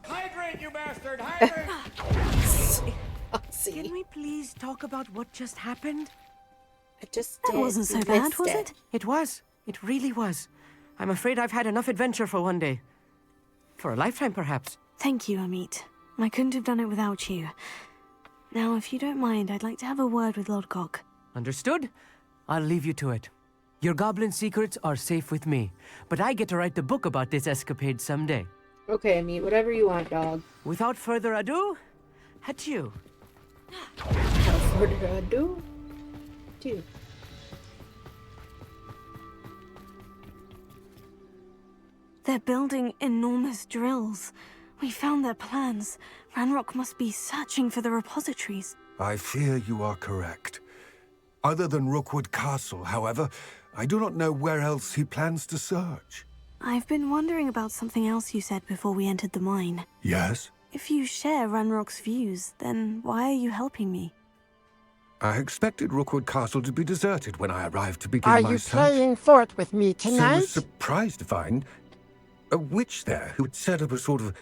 Hydrate, you bastard! Hydrate! Can we please talk about what just happened? That wasn't so bad, was it? It was. It really was. I'm afraid I've had enough adventure for one day. For a lifetime, perhaps. Thank you, Amit. I couldn't have done it without you. Now, if you don't mind, I'd like to have a word with Lodgok. Understood? I'll leave you to it. Your goblin secrets are safe with me, but I get to write the book about this escapade someday. Okay, Amit, whatever you want, dog. Without further ado, adieu. Without further ado, dude. They're building enormous drills. We found their plans. Ranrock must be searching for the repositories. I fear you are correct. Other than Rookwood Castle, however, I do not know where else he plans to search. I've been wondering about something else you said before we entered the mine. Yes? If you share Ranrock's views, then why are you helping me? I expected Rookwood Castle to be deserted when I arrived to begin my search. Are you playing fort with me So I tonight? was surprised to find a witch there who had set up a sort of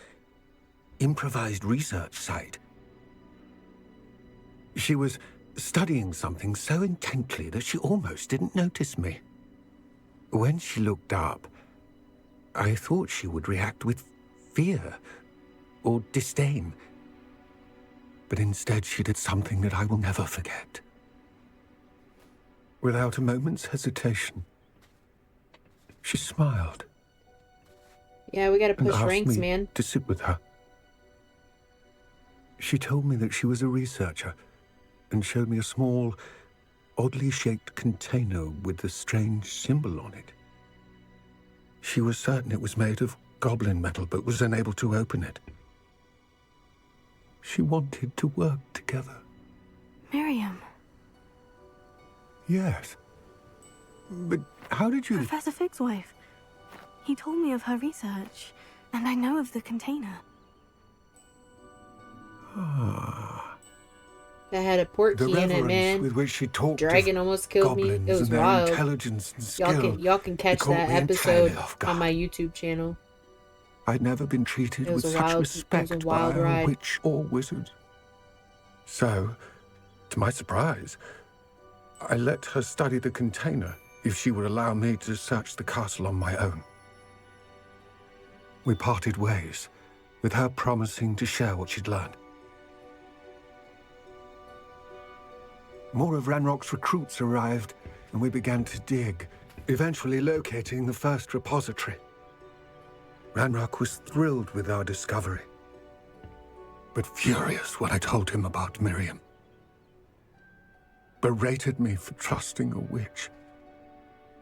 improvised research site. She was studying something so intently that she almost didn't notice me. When she looked up, I thought she would react with fear or disdain. But instead she did something that I will never forget. Without a moment's hesitation, she smiled. Yeah, we gotta and push asked ranks, me man. to sit with her. She told me that she was a researcher and showed me a small, oddly shaped container with a strange symbol on it. She was certain it was made of goblin metal, but was unable to open it. She wanted to work together. Miriam. Yes. But how did you... Professor Fig's wife. He told me of her research, and I know of the container. Ah. That had a port The key in it, reverence man. with which she talked Dragon of almost killed me. goblins It was and their wild. intelligence and skill. Y'all can catch caught that me entirely episode off guard. on my YouTube channel. I'd never been treated It was with a such wild- respect it was a by wild a ride. witch or wizard. So, to my surprise, I let her study the container if she would allow me to search the castle on my own. We parted ways, with her promising to share what she'd learned. More of Ranrock's recruits arrived, and we began to dig, eventually locating the first repository. Ranrock was thrilled with our discovery, but furious when I told him about Miriam. Berated me for trusting a witch,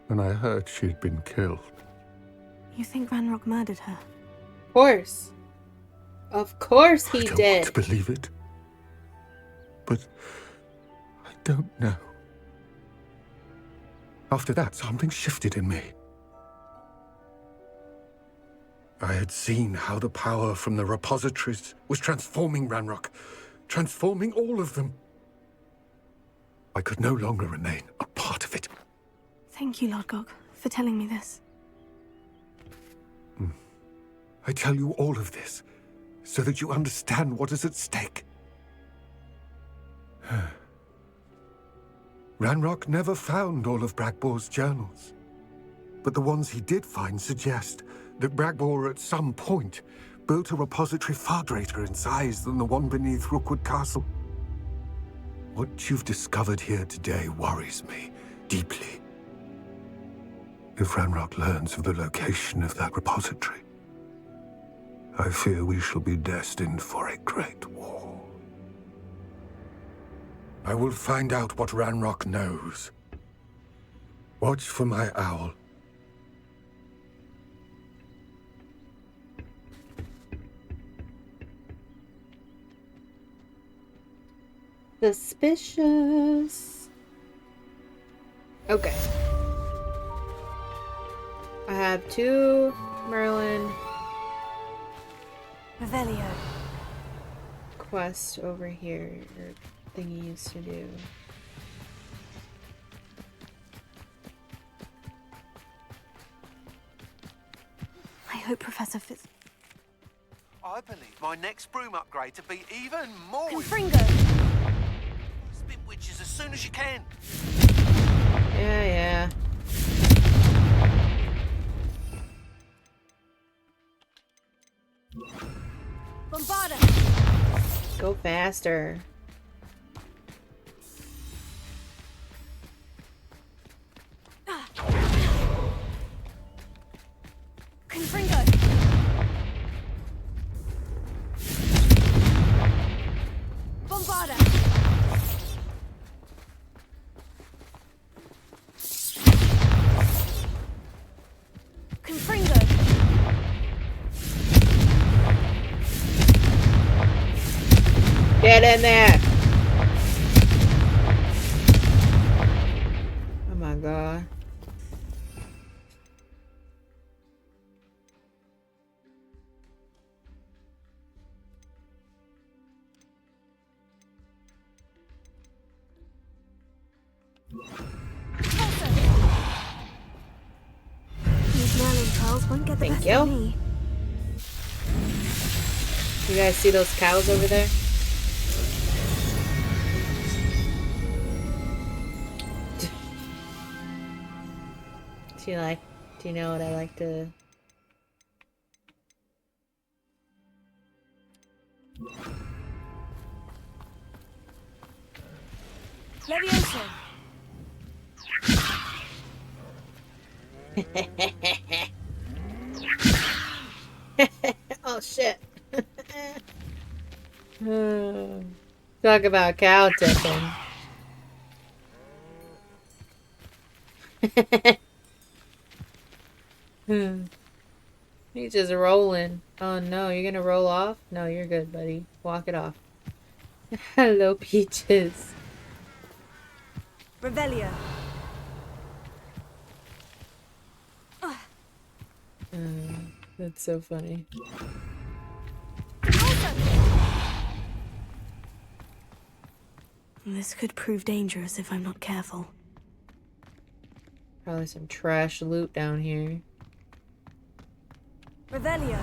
and I heard she'd been killed. You think Ranrock murdered her? Of course. Of course he I don't did. want to believe it, but I don't know. After that, something shifted in me. I had seen how the power from the repositories was transforming Ranrock, transforming all of them. I could no longer remain a part of it. Thank you, Lodgok, for telling me this. I tell you all of this so that you understand what is at stake. Ranrock never found all of Bragbor's journals, but the ones he did find suggest that Bragbor at some point built a repository far greater in size than the one beneath Rookwood Castle. What you've discovered here today worries me deeply. If Ranrock learns of the location of that repository, I fear we shall be destined for a great war. I will find out what Ranrock knows. Watch for my owl. Suspicious. Okay. I have 2 Merlin Revelio. quests over here, or thingies to do. I hope Professor Fitz. I believe my next broom upgrade to be even more. Confringo! Spit witches as soon as you can. Yeah. Bombarda! Go faster. Confringo! Bombarda! Confringo! Get in there! Oh my god. These Merlin trials won't get the Thank best you. of me. You guys see those cows over there? Do you know what I like to... Levioso! Oh shit. Talk about cow tipping. He's just rolling. Oh no, you're gonna roll off? No, you're good, buddy. Walk it off. Hello, Peaches. Revelio! That's so funny. This could prove dangerous if I'm not careful. Probably some trash loot down here. Revelio!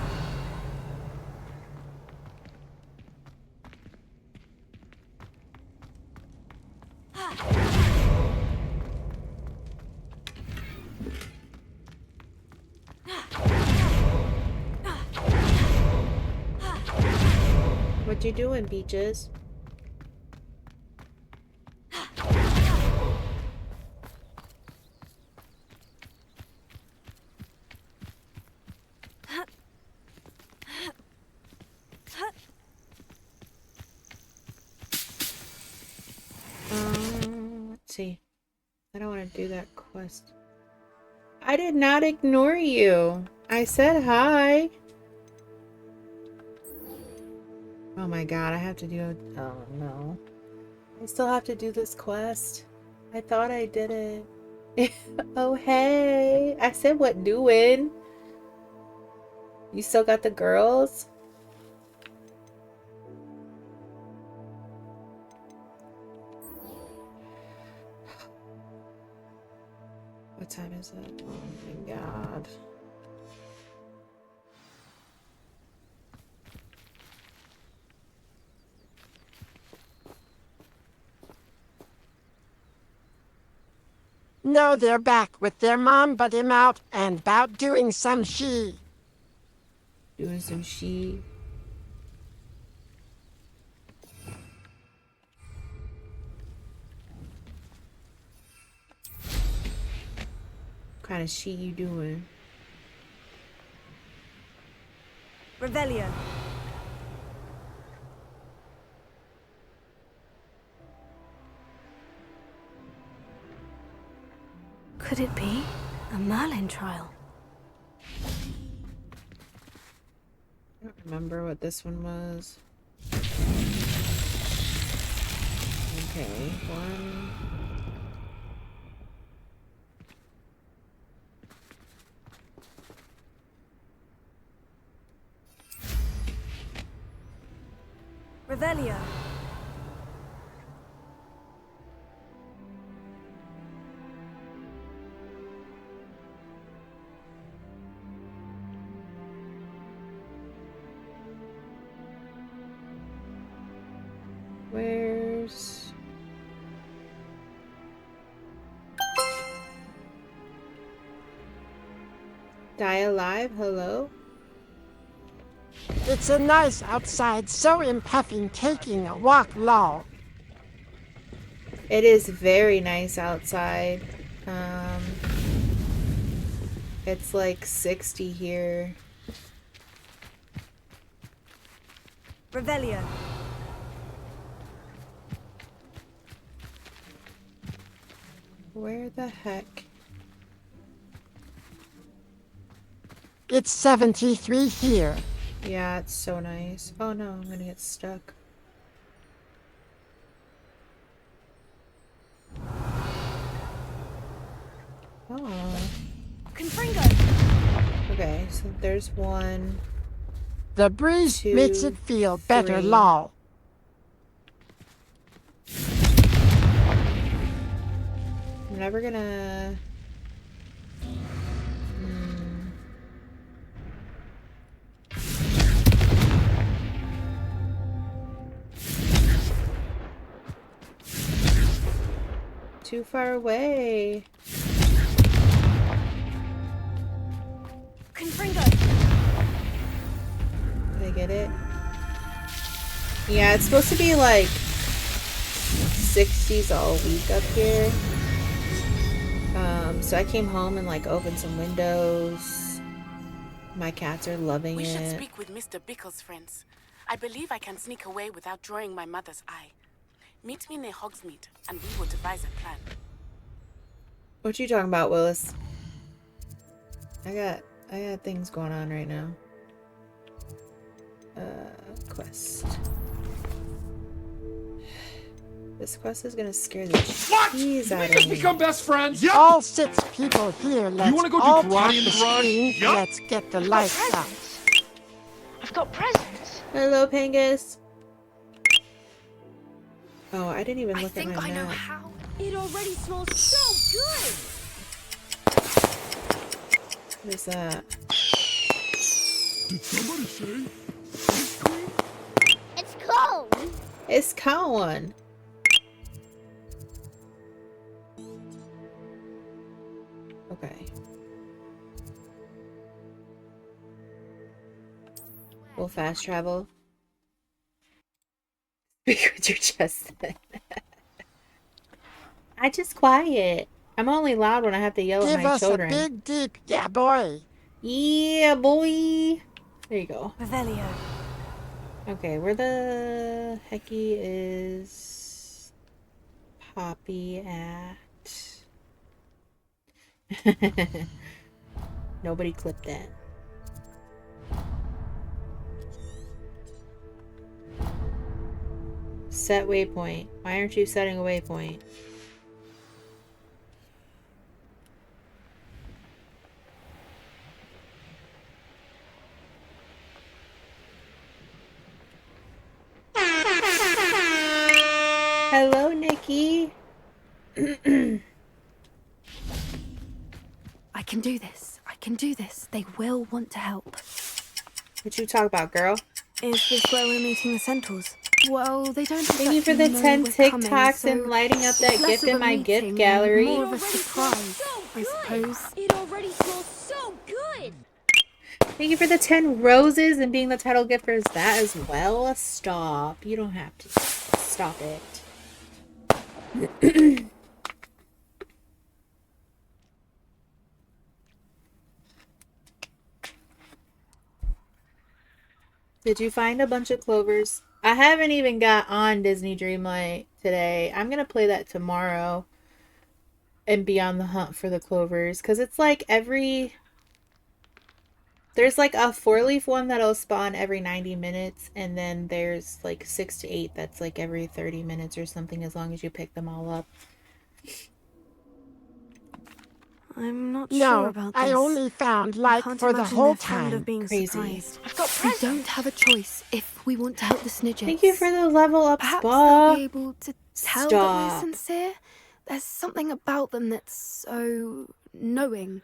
What you doing, Peaches? Let's see. I don't want to do that quest. I did not ignore you. I said hi. Oh my god, I have to do it. Oh no. I still have to do this quest. I thought I did it. Oh hey. I said what doing? You still got the girls? What time is it? Oh my god. No, they're back with their mom, but him out and about doing some she. Doing some she. What kind of she you doing? Revelio! Could it be a Merlin trial? I don't remember what this one was. Okay, one. Revelio. Where's... Die alive? Hello? It's a nice outside, so impeffing taking a walk long. It is very nice outside. It's like 60 here. Revelio. Where the heck? It's 73 here. Yeah, it's so nice. Oh no, I'm gonna get stuck. Oh. Confringo. Okay, so there's one. The breeze Two, makes it feel better, three. lol. I'm never gonna... Too far away. Confringo. Did I get it? Yeah, it's supposed to be like 60s all week up here. So I came home and like opened some windows. My cats are loving We should it. speak with Mr. Bickle's friends. I believe I can sneak away without drawing my mother's eye. Meet me near Hogsmeade, and we will devise a plan. What you talking about, Willis? I got things going on right now. Quest. This quest is gonna scare the cheese out of me. Become best friends. All 6 people here, let's wanna go do all karate tap in the the garage? screen. Yup. Let's get the lights out. I've got presents. Hello, Pengus. Oh, I didn't even I look at think my I know map. how. It already smells so good. What is that? Did somebody say? It's cold. It's Cowan. Okay. We'll fast travel. Speak with your chest then. I just quiet. I'm only loud when I have to yell at Give my us children. a big deep, yeah boy. Yeah, boy. There you go. Revelio. Okay, where the hecky is Poppy at? Nobody clipped that. Set waypoint. Why aren't you setting a waypoint? Hello, Nikki. I can do this. I can do this. They will want to help. What you talk about, girl? Is this where we're meeting the Centaurs? Well, they don't. Thank you for the exactly 10 know we're coming, TikToks so and lighting up that it's less gift of in a my gift meeting, gallery. More of a surprise, I suppose. It already smells so good. Thank you for the 10 roses and being the title gift for that as well. Stop. You don't have to. Stop it. Did you find a bunch of clovers? I haven't even got on Disney Dreamlight today. I'm going to play that tomorrow and be on the hunt for the clovers. Because it's like every There's like a 4-leaf one that'll spawn every 90 minutes, and then there's like 6 to 8 that's like every 30 minutes or something, as long as you pick them all up. I'm not sure No, about this. I only found I like can't for the imagine whole they're fond time. of being Crazy. surprised. I've got We presents. don't have a choice if we want to help the Snidgets. Thank you for the level up Perhaps spa. they'll be able to tell that we're Stop. sincere. There's something about them that's so knowing.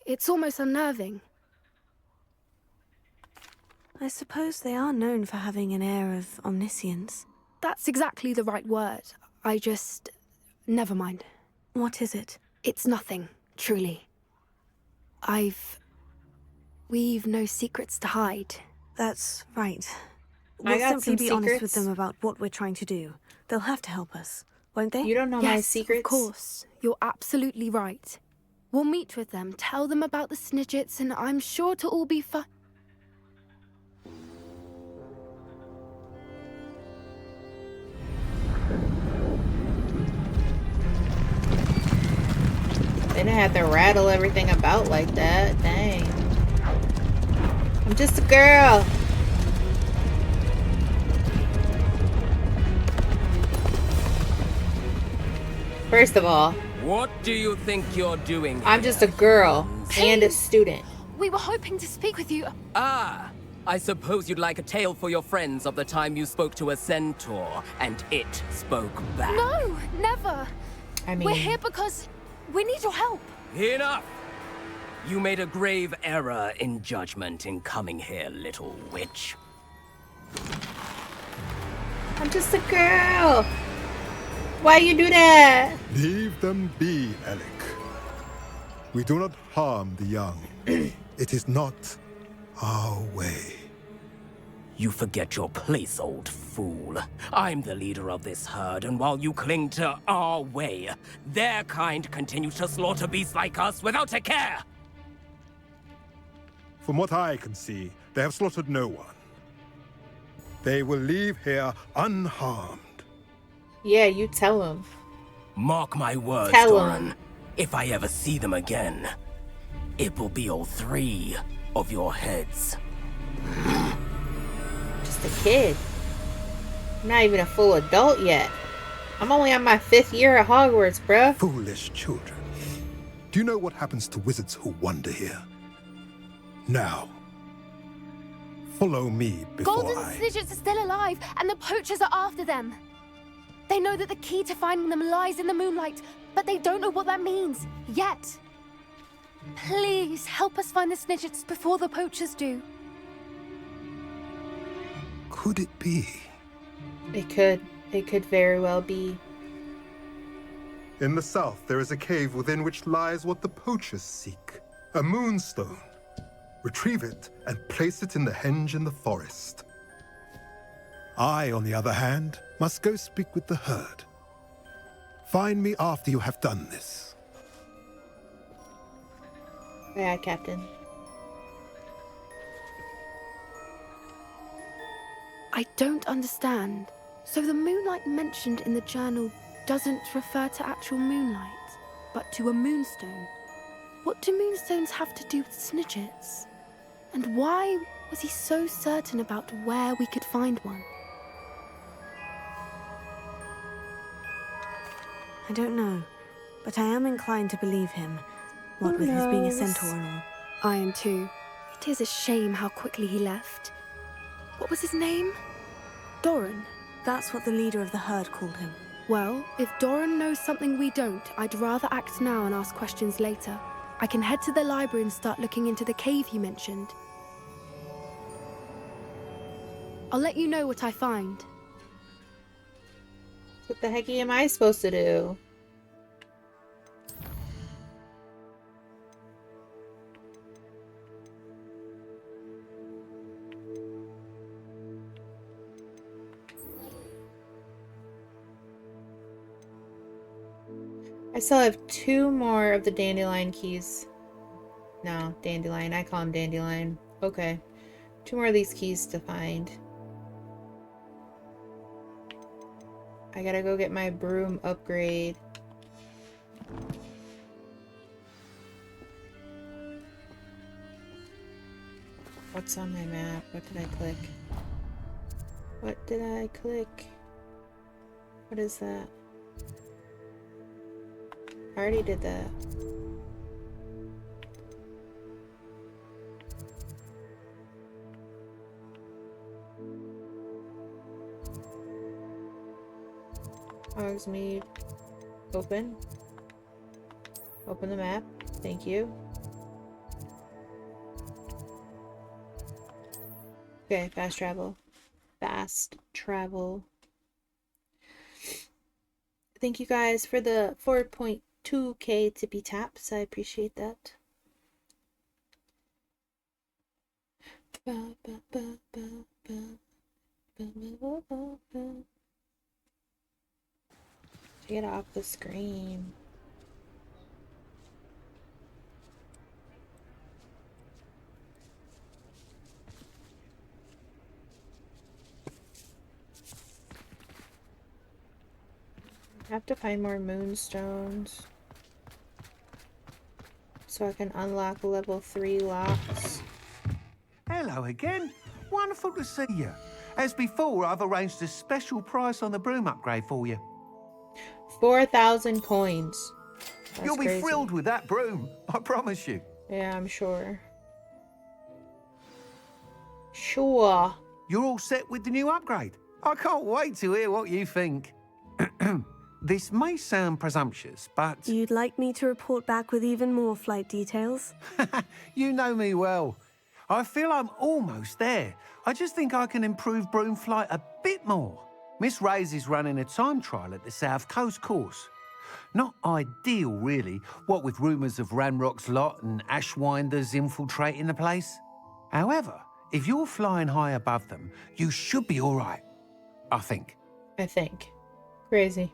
It's almost unnerving. I suppose they are known for having an air of omniscience. That's exactly the right word. I just... Never mind. What is it? It's nothing, truly. We've no secrets to hide. That's right. We'll got simply some be honest with secrets. them about what we're trying to do. They'll have to help us, won't they? You don't know my secrets. Of course. You're absolutely right. We'll meet with them, tell them about the Snidgets, and I'm sure to all be fine. They didn't have to rattle everything about like that. Dang. I'm just a girl. First of all, What do you think you're doing I'm just a girl and a student. We were hoping to speak with you. Ah, I suppose you'd like a tale for your friends of the time you spoke to a centaur and it spoke back. No, never. I mean, We're here because we need your help. Enough! You made a grave error in judgment in coming here, little witch. I'm just a girl. Why you do that? Leave them be, Alec. We do not harm the young. It is not our way. You forget your place, old fool. I'm the leader of this herd, and while you cling to our way, their kind continue to slaughter beasts like us without a care! From what I can see, they have slaughtered no one. They will leave here unharmed. Yeah, you tell him. Mark my words, Tell Doran. him. If I ever see them again, it will be all 3 of your heads. Just a kid. I'm not even a full adult yet. I'm only on my 5th year at Hogwarts, bruh. Foolish children. Do you know what happens to wizards who wander here? Now, follow me before Golden Snidgets are still alive, and the poachers are after them. They know that the key to finding them lies in the moonlight, but they don't know what that means, yet. Please, help us find the Snidgets before the poachers do. Could it be? It could very well be. In the south, there is a cave within which lies what the poachers seek. A moonstone. Retrieve it and place it in the henge in the forest. I, on the other hand, must go speak with the herd. Find me after you have done this. Yeah, Captain. I don't understand. So the moonlight mentioned in the journal doesn't refer to actual moonlight, but to a moonstone. What do moonstones have to do with Snidgets? And why was he so certain about where we could find one? I don't know, but I am inclined to believe him, what with his being a centaur and all. I am too. It is a shame how quickly he left. What was his name? Doran. That's what the leader of the herd called him. Well, if Doran knows something we don't, I'd rather act now and ask questions later. I can head to the library and start looking into the cave you mentioned. I'll let you know what I find. What the heck am I supposed to do? I still have 2 more of the dandelion keys. No, dandelion. I call him dandelion. Okay. 2 more of these keys to find. I gotta go get my broom upgrade. What's on my map? What did I click? What did I click? What is that? I already did that. Hogsmeade. Open. Open the map. Thank you. Okay, fast travel. Fast travel. Thank you guys for the 4.2k tippy taps. I appreciate that. Get off the screen. I have to find more moonstones so I can unlock level 3 locks. Hello again. Wonderful to see you. As before, I've arranged a special price on the broom upgrade for you. 4,000 coins. That's You'll be crazy. thrilled with that broom, I promise you. Yeah, I'm sure. Sure. You're all set with the new upgrade. I can't wait to hear what you think. This may sound presumptuous, but... You'd like me to report back with even more flight details? You know me well. I feel I'm almost there. I just think I can improve broom flight a bit more. Miss Ray's is running a time trial at the South Coast course. Not ideal, really, what with rumours of Ranrock's lot and Ashwinders infiltrating the place. However, if you're flying high above them, you should be all right. I think. Crazy.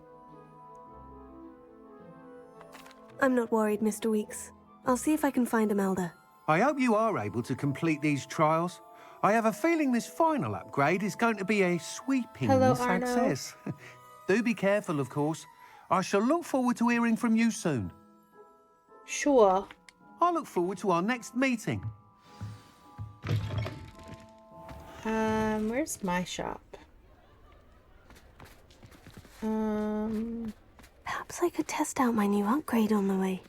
I'm not worried, Mr. Weeks. I'll see if I can find Imelda. I hope you are able to complete these trials. I have a feeling this final upgrade is going to be a sweeping success. Do be careful, of course. I shall look forward to hearing from you soon. Sure. I look forward to our next meeting. Where's my shop? Perhaps I could test out my new upgrade on the way.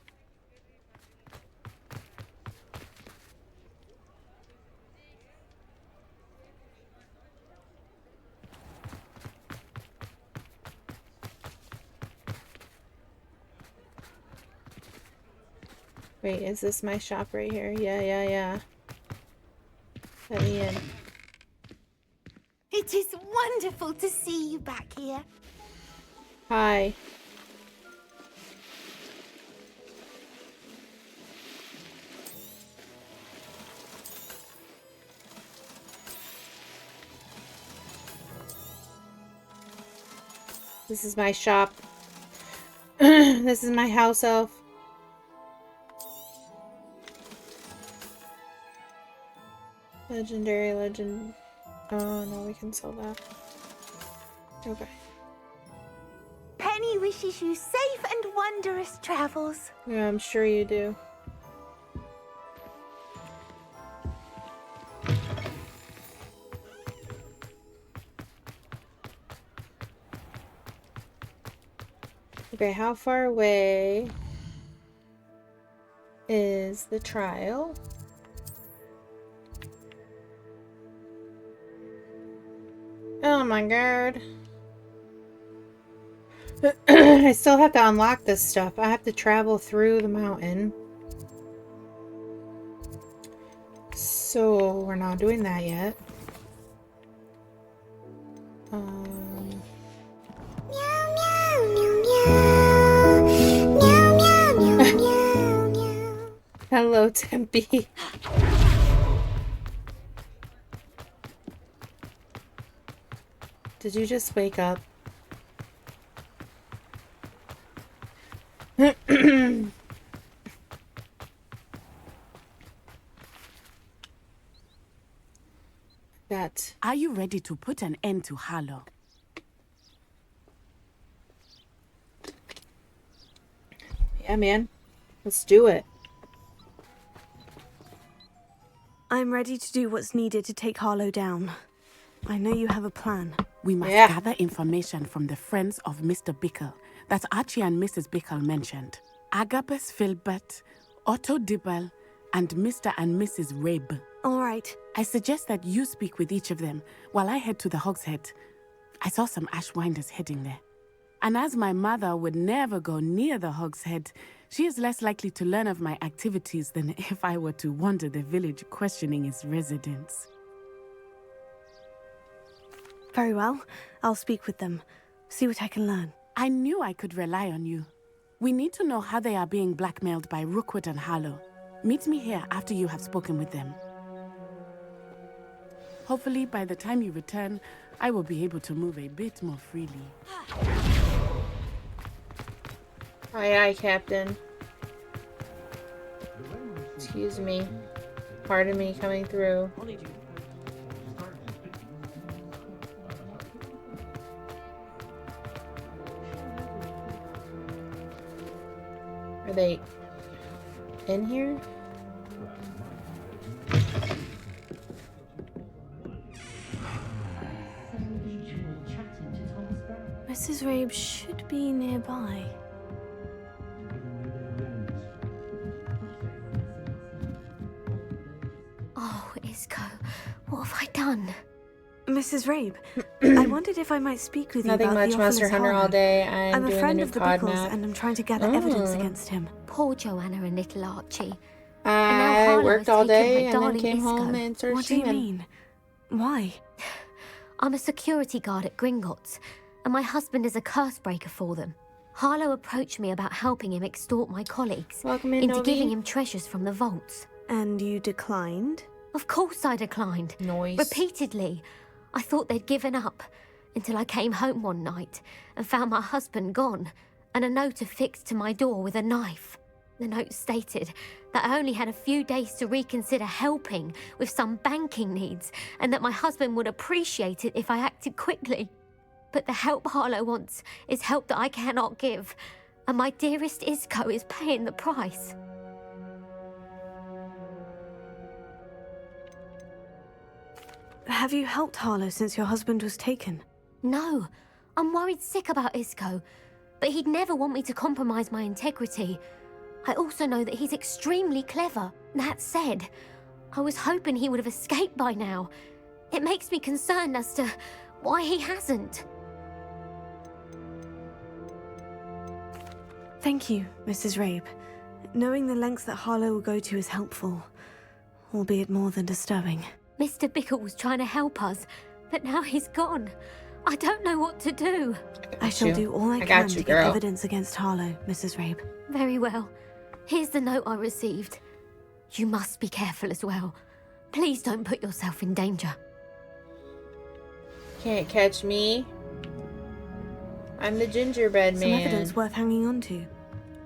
Wait, is this my shop right here? Yeah. Let me in. It is wonderful to see you back here. Hi. This is my shop. This is my house elf. Legendary legend. Oh no, we can sell that. Okay. Penny wishes you safe and wondrous travels. Yeah, I'm sure you do. Okay, how far away is the trial? Oh my god. I still have to unlock this stuff. I have to travel through the mountain. So we're not doing that yet. Hello, Tempe. Did you just wake up? That. Are you ready to put an end to Harlow? Yeah, man. Let's do it. I'm ready to do what's needed to take Harlow down. I know you have a plan. We must gather information from the friends of Mr. Bickle that Archie and Mrs. Bickle mentioned. Agabus Filbert, Otto Dibble, and Mr. and Mrs. Rabe. All right. I suggest that you speak with each of them while I head to the Hogshead. I saw some Ashwinders heading there. And as my mother would never go near the Hogshead, she is less likely to learn of my activities than if I were to wander the village questioning its residents. Very well. I'll speak with them. See what I can learn. I knew I could rely on you. We need to know how they are being blackmailed by Rookwood and Harlow. Meet me here after you have spoken with them. Hopefully, by the time you return, I will be able to move a bit more freely. Aye, aye, Captain. Excuse me. Pardon me coming through. Are they in here? Mrs. Rabe should be nearby. Oh, Isco, what have I done? Mrs. Rabe, I wondered if I might speak with you Nothing about much, the Monster Theophilus Hunter Harlow. all day. I'm a doing friend the of new the pod Bickles, map. and I'm trying to gather evidence against him. Poor Joanna and little Archie. I worked all day and then darling came Isco. home and started What do you streaming. mean? Why? I'm a security guard at Gringotts, and my husband is a curse breaker for them. Harlow approached me about helping him extort my colleagues Welcome in, into Novi. giving him treasures from the vaults. And you declined? Of course I declined. Noise. Repeatedly. I thought they'd given up, until I came home one night and found my husband gone, and a note affixed to my door with a knife. The note stated that I only had a few days to reconsider helping with some banking needs, and that my husband would appreciate it if I acted quickly. But the help Harlow wants is help that I cannot give, and my dearest Isco is paying the price. Have you helped Harlow since your husband was taken? No, I'm worried sick about Isco, but he'd never want me to compromise my integrity. I also know that he's extremely clever. That said, I was hoping he would have escaped by now. It makes me concerned as to why he hasn't. Thank you, Mrs. Rabe. Knowing the lengths that Harlow will go to is helpful, albeit more than disturbing. Mr. Bickle was trying to help us, but now he's gone. I don't know what to do. I shall do all I can to get evidence against Harlow, Mrs. Rabe. Very well. Here's the note I received. You must be careful as well. Please don't put yourself in danger. Can't catch me. I'm the gingerbread Some man. evidence worth hanging on to.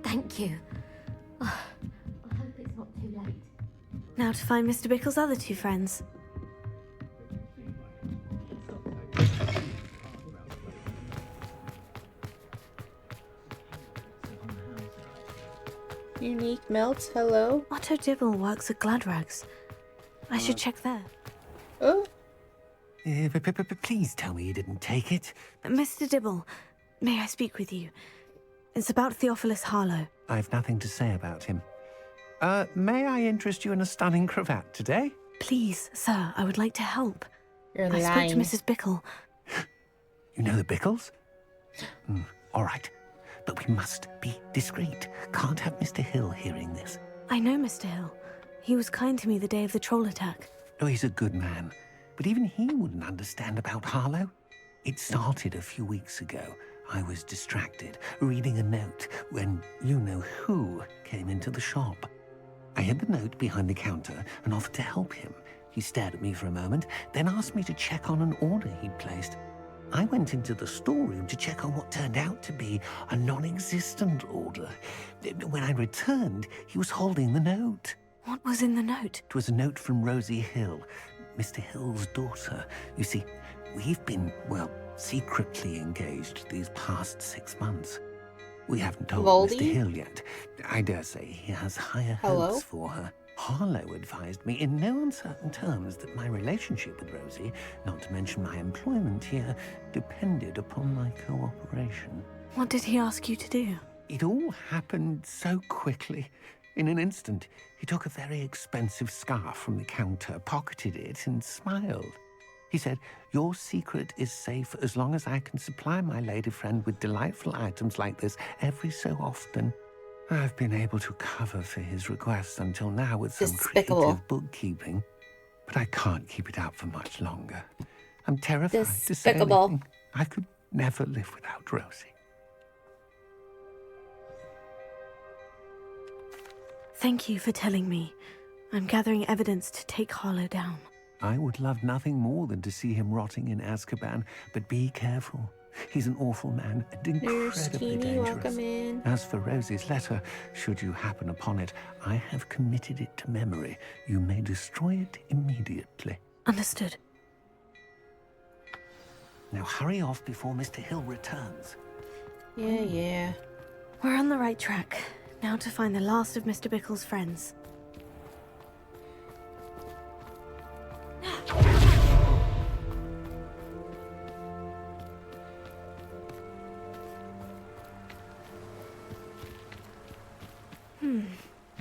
Thank you. I hope it's not too late. Now to find Mr. Bickle's other two friends. Unique melts, hello? Otto Dibble works at Gladrags. I should check there. Oh. Please tell me you didn't take it. Mr. Dibble, may I speak with you? It's about Theophilus Harlow. I've nothing to say about him. May I interest you in a stunning cravat today? Please, sir, I would like to help. You're I spoke lying. to Mrs. Bickle. You know the Bickles? All right. But we must be discreet. Can't have Mr. Hill hearing this. I know Mr. Hill. He was kind to me the day of the troll attack. Oh, he's a good man. But even he wouldn't understand about Harlow. It started a few weeks ago. I was distracted, reading a note, when you-know-who came into the shop. I hid the note behind the counter and offered to help him. He stared at me for a moment, then asked me to check on an order he'd placed. I went into the storeroom to check on what turned out to be a non-existent order. When I returned, he was holding the note. What was in the note? It was a note from Rosie Hill, Mr. Hill's daughter. You see, we've been, well, secretly engaged these past 6 months. We haven't told Voldy? Mr. Hill yet. I dare say he has higher Hello? hopes for her. Harlow advised me in no uncertain terms that my relationship with Rosie, not to mention my employment here, depended upon my cooperation. What did he ask you to do? It all happened so quickly. In an instant, he took a very expensive scarf from the counter, pocketed it, and smiled. He said, "Your secret is safe as long as I can supply my lady friend with delightful items like this every so often." I've been able to cover for his requests until now with some creative bookkeeping, but I can't keep it out for much longer. I'm terrified to say anything. I could never live without Rosie. Thank you for telling me. I'm gathering evidence to take Harlow down. I would love nothing more than to see him rotting in Azkaban, but be careful. He's an awful man and incredibly dangerous. As for Rosie's letter, should you happen upon it, I have committed it to memory. You may destroy it immediately. Understood. Now hurry off before Mr. Hill returns. Yeah. We're on the right track. Now to find the last of Mr. Bickle's friends.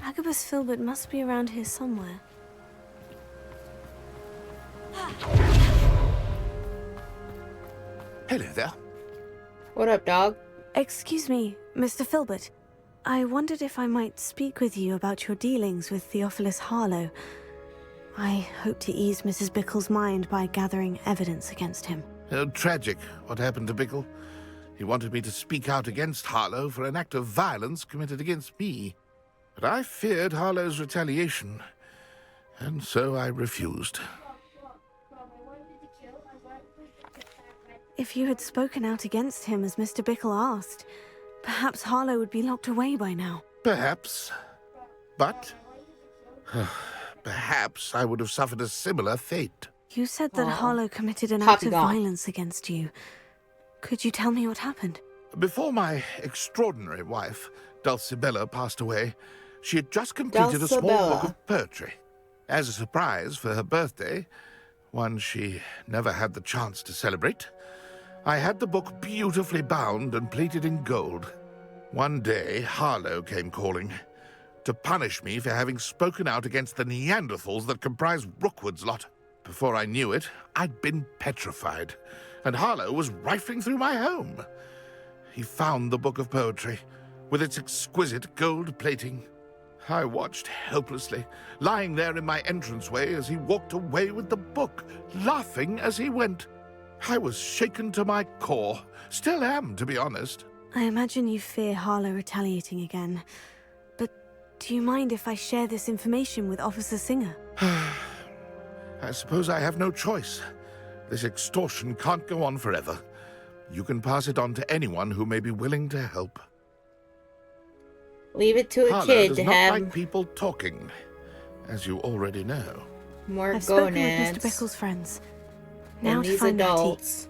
Agabus Filbert must be around here somewhere. Hello there. What up, dog? Excuse me, Mr. Filbert. I wondered if I might speak with you about your dealings with Theophilus Harlow. I hope to ease Mrs. Bickle's mind by gathering evidence against him. Oh, tragic what happened to Bickle. He wanted me to speak out against Harlow for an act of violence committed against me. But I feared Harlow's retaliation, and so I refused. If you had spoken out against him as Mr. Bickle asked, perhaps Harlow would be locked away by now. Perhaps. But perhaps I would have suffered a similar fate. You said that Harlow committed an act of violence against you. Could you tell me what happened? Before my extraordinary wife, Dulcibella, passed away, she had just completed a small book of poetry. As a surprise for her birthday, one she never had the chance to celebrate, I had the book beautifully bound and plated in gold. One day, Harlow came calling to punish me for having spoken out against the Neanderthals that comprise Rookwood's lot. Before I knew it, I'd been petrified, and Harlow was rifling through my home. He found the book of poetry, with its exquisite gold plating. I watched helplessly, lying there in my entranceway as he walked away with the book, laughing as he went. I was shaken to my core. Still am, to be honest. I imagine you fear Harlow retaliating again. But do you mind if I share this information with Officer Singer? I suppose I have no choice. This extortion can't go on forever. You can pass it on to anyone who may be willing to help. Leave it to a Harlow kid does to not have like people talking, as you already know. more I've spoken gonads. with Mr. Bickle's friends. Now Now to to find their tea. adults.